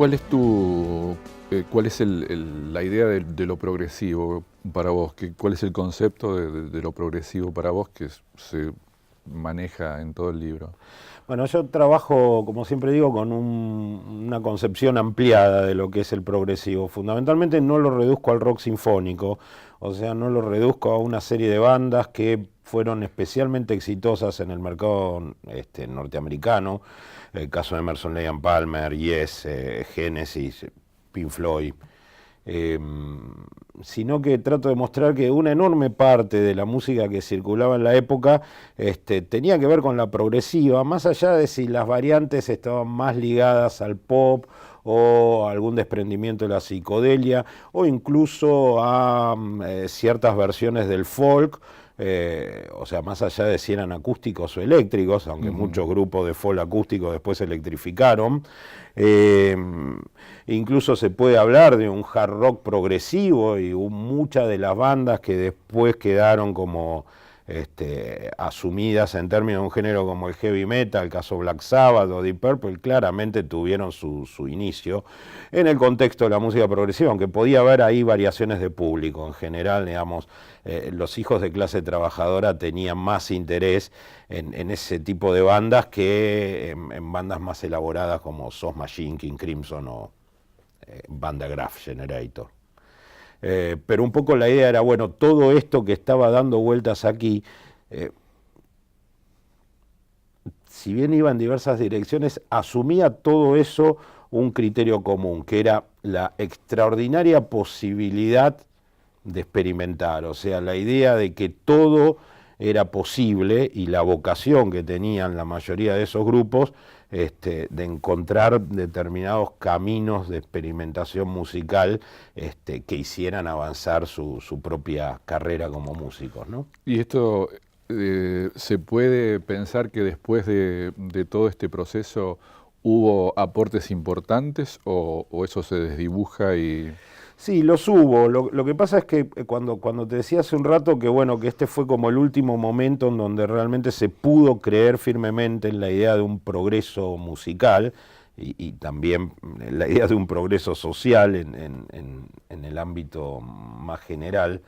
¿Cuál es cuál es la idea de lo progresivo para vos? ¿Cuál es el concepto de lo progresivo para vos que se maneja en todo el libro? Bueno, yo trabajo, como siempre digo, con una concepción ampliada de lo que es el progresivo. Fundamentalmente no lo reduzco al rock sinfónico, o sea, no lo reduzco a una serie de bandas que fueron especialmente exitosas en el mercado norteamericano, el caso de Emerson, Lake and Palmer, Yes, Genesis, Pink Floyd. Eh, Sino que trato de mostrar que una enorme parte de la música que circulaba en la época tenía que ver con la progresiva, más allá de si las variantes estaban más ligadas al pop o a algún desprendimiento de la psicodelia o incluso a ciertas versiones del folk. O sea, más allá de si eran acústicos o eléctricos, aunque muchos grupos de folk acústicos después se electrificaron. Incluso se puede hablar de un hard rock progresivo y muchas de las bandas que después quedaron como asumidas en términos de un género como el heavy metal, el caso Black Sabbath o Deep Purple, claramente tuvieron su inicio en el contexto de la música progresiva, aunque podía haber ahí variaciones de público. En general, digamos, los hijos de clase trabajadora tenían más interés en ese tipo de bandas que en bandas más elaboradas como Soft Machine, King Crimson o Banda Graph Generator. Pero un poco la idea era, bueno, todo esto que estaba dando vueltas aquí, si bien iba en diversas direcciones, asumía todo eso un criterio común, que era la extraordinaria posibilidad de experimentar, o sea, la idea de que todo era posible y la vocación que tenían la mayoría de esos grupos de encontrar determinados caminos de experimentación musical que hicieran avanzar su propia carrera como músicos, ¿no? Y esto, ¿se puede pensar que después de todo este proceso hubo aportes importantes o eso se desdibuja y...? Sí, los hubo. Lo que pasa es que cuando te decía hace un rato que bueno, que este fue como el último momento en donde realmente se pudo creer firmemente en la idea de un progreso musical y también la idea de un progreso social en el ámbito más general.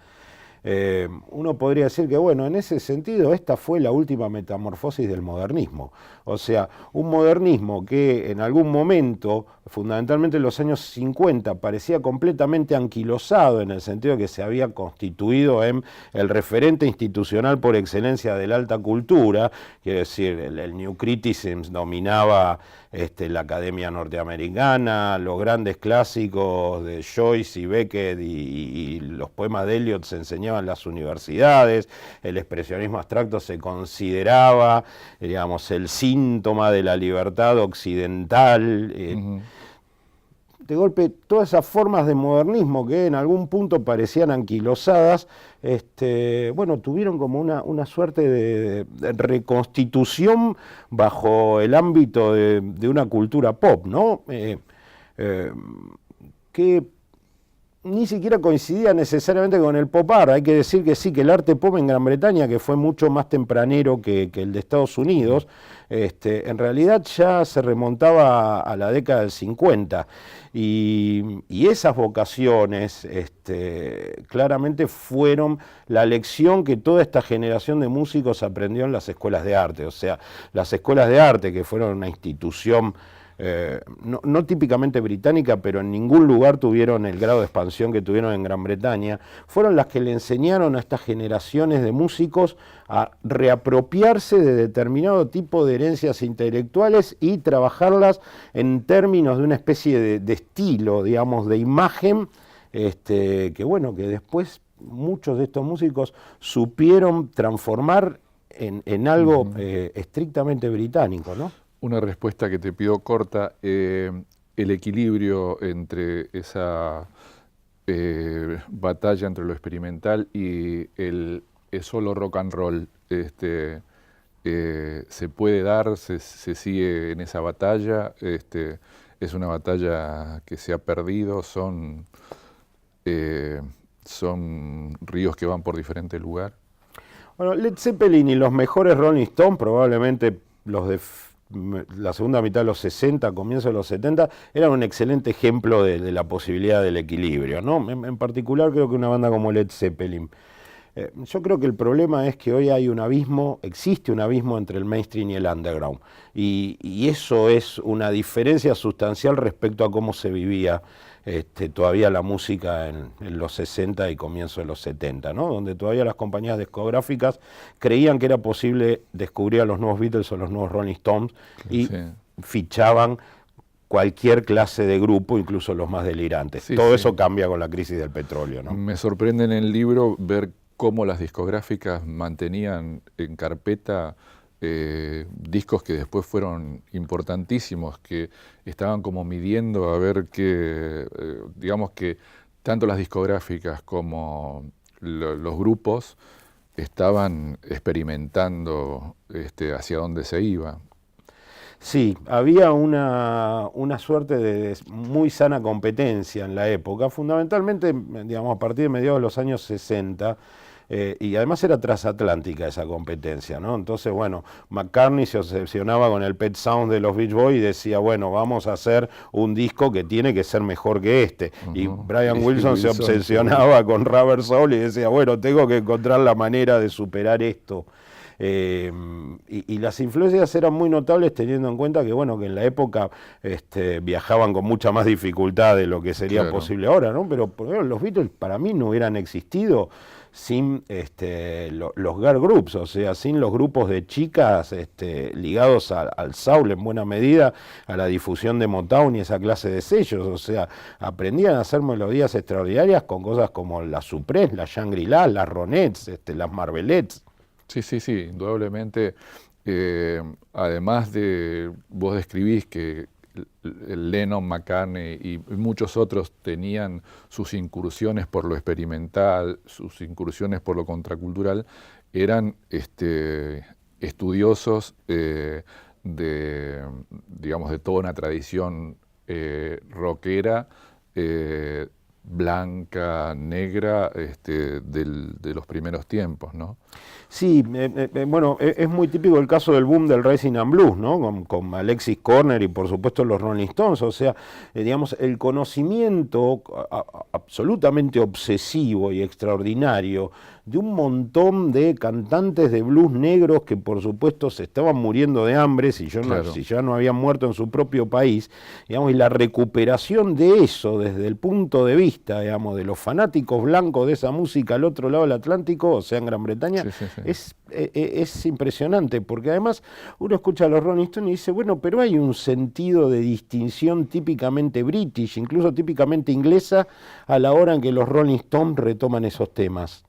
Uno podría decir que, bueno, en ese sentido esta fue la última metamorfosis del modernismo. O sea, un modernismo que en algún momento, fundamentalmente en los años 50, parecía completamente anquilosado en el sentido de que se había constituido en el referente institucional por excelencia de la alta cultura, quiere decir, el New Criticism dominaba la academia norteamericana, los grandes clásicos de Joyce y Beckett y los poemas de Eliot se enseñaban en las universidades, el expresionismo abstracto se consideraba, digamos, el síntoma de la libertad occidental. De golpe, todas esas formas de modernismo que en algún punto parecían anquilosadas, bueno, tuvieron como una suerte de reconstitución bajo el ámbito de una cultura pop, ¿no? Que ni siquiera coincidía necesariamente con el pop art. Hay que decir que sí, que el arte pop en Gran Bretaña, que fue mucho más tempranero que el de Estados Unidos, en realidad ya se remontaba a la década del 50. Y esas vocaciones claramente fueron la lección que toda esta generación de músicos aprendió en las escuelas de arte. O sea, las escuelas de arte, que fueron una institución no típicamente británica, pero en ningún lugar tuvieron el grado de expansión que tuvieron en Gran Bretaña, fueron las que le enseñaron a estas generaciones de músicos a reapropiarse de determinado tipo de herencias intelectuales y trabajarlas en términos de una especie de estilo, digamos, de imagen, que bueno, que después muchos de estos músicos supieron transformar en algo estrictamente británico, ¿no? Una respuesta que te pido corta, el equilibrio entre esa batalla entre lo experimental y el solo rock and roll, ¿se puede dar? ¿Se sigue en esa batalla? ¿Es una batalla que se ha perdido? ¿Son ríos que van por diferente lugar? Bueno, Led Zeppelin y los mejores Rolling Stones, probablemente los de la segunda mitad de los 60, comienzo de los 70, eran un excelente ejemplo de la posibilidad del equilibrio, ¿no? En particular creo que una banda como Led Zeppelin. Yo creo que el problema es que hoy hay un abismo, existe un abismo entre el mainstream y el underground. Y eso es una diferencia sustancial respecto a cómo se vivía todavía la música en los 60 y comienzo de los 70, ¿no? Donde todavía las compañías discográficas creían que era posible descubrir a los nuevos Beatles o los nuevos Rolling Stones y fichaban cualquier clase de grupo, incluso los más delirantes. Sí, Todo sí. eso cambia con la crisis del petróleo, ¿no? Me sorprende en el libro ver cómo las discográficas mantenían en carpeta discos que después fueron importantísimos, que estaban como midiendo a ver que, digamos que tanto las discográficas como los grupos estaban experimentando hacia dónde se iba. Sí, había una suerte de muy sana competencia en la época, fundamentalmente, digamos, a partir de mediados de los años 60, y además era transatlántica esa competencia, ¿no? Entonces, bueno, McCartney se obsesionaba con el Pet Sounds de los Beach Boys y decía, bueno, vamos a hacer un disco que tiene que ser mejor que este. Y Brian Wilson se obsesionaba con Rubber Soul y decía, bueno, tengo que encontrar la manera de superar esto. Y las influencias eran muy notables teniendo en cuenta que, bueno, que en la época viajaban con mucha más dificultad de lo que sería posible ahora, ¿no? Pero por ejemplo, los Beatles para mí no hubieran existido sin los girl groups, o sea, sin los grupos de chicas ligados al soul en buena medida, a la difusión de Motown y esa clase de sellos, o sea, aprendían a hacer melodías extraordinarias con cosas como las Supremes, las Shangri-La, las Ronettes, las Marvelettes. Sí, sí, sí, indudablemente. Además de, vos describís que Lennon, McCartney y muchos otros tenían sus incursiones por lo experimental, sus incursiones por lo contracultural, eran estudiosos digamos, de toda una tradición rockera, blanca, negra, de los primeros tiempos, ¿no? Sí, bueno, es muy típico el caso del boom del Rhythm and Blues, ¿no? Con Alexis Corner y por supuesto los Rolling Stones, o sea, digamos, el conocimiento absolutamente obsesivo y extraordinario de un montón de cantantes de blues negros que por supuesto se estaban muriendo de hambre si ya no habían muerto en su propio país, digamos, y la recuperación de eso desde el punto de vista, digamos, de los fanáticos blancos de esa música al otro lado del Atlántico, o sea, en Gran Bretaña, es impresionante, porque además uno escucha a los Rolling Stones y dice, bueno, pero hay un sentido de distinción típicamente british, incluso típicamente inglesa, a la hora en que los Rolling Stones retoman esos temas.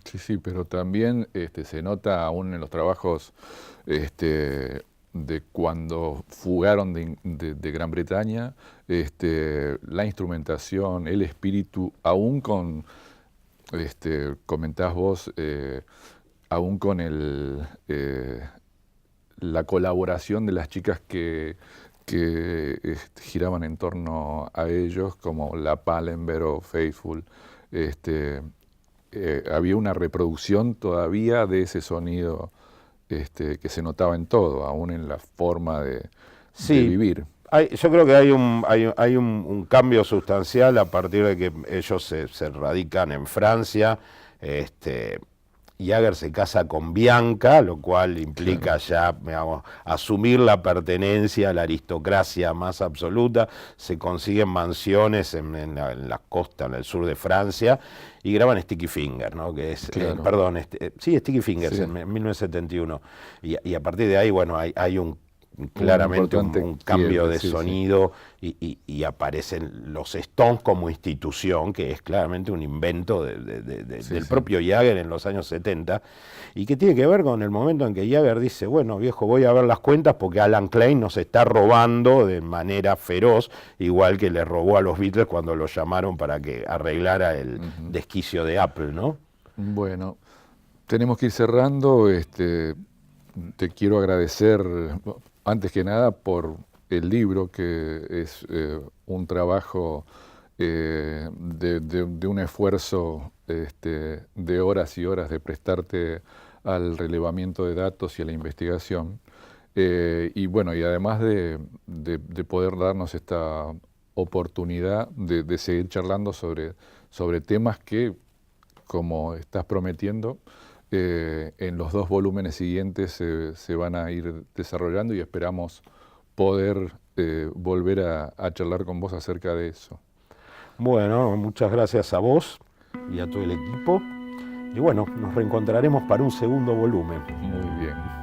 Sí, sí, pero también se nota aún en los trabajos de cuando fugaron de Gran Bretaña, la instrumentación, el espíritu, aún con, comentás vos, aún con la colaboración de las chicas que giraban en torno a ellos, como la Pallenberg o Faithful, había una reproducción todavía de ese sonido que se notaba en todo, aún en la forma de vivir. Yo creo que hay un cambio sustancial a partir de que ellos se radican en Francia. Jagger se casa con Bianca, lo cual implica ya, digamos, asumir la pertenencia a la aristocracia más absoluta. Se consiguen mansiones en la costa, en el sur de Francia, y graban Sticky Fingers, ¿no? Que es, perdón, Sticky Fingers en 1971. Y a partir de ahí, bueno, hay claramente un cambio de sonido y aparecen los Stones como institución, que es claramente un invento del propio Jagger en los años 70, y que tiene que ver con el momento en que Jagger dice, bueno, viejo, voy a ver las cuentas porque Alan Klein nos está robando de manera feroz, igual que le robó a los Beatles cuando los llamaron para que arreglara el desquicio de Apple, ¿no? Bueno, tenemos que ir cerrando. Te quiero agradecer, antes que nada, por el libro, que es un trabajo de un esfuerzo de horas y horas de prestarte al relevamiento de datos y a la investigación. Y bueno, y además de poder darnos esta oportunidad de seguir charlando sobre temas que, como estás prometiendo, en los 2 volúmenes siguientes se van a ir desarrollando y esperamos poder volver a charlar con vos acerca de eso. Bueno, muchas gracias a vos y a todo el equipo. Y bueno, nos reencontraremos para un segundo volumen. Muy bien.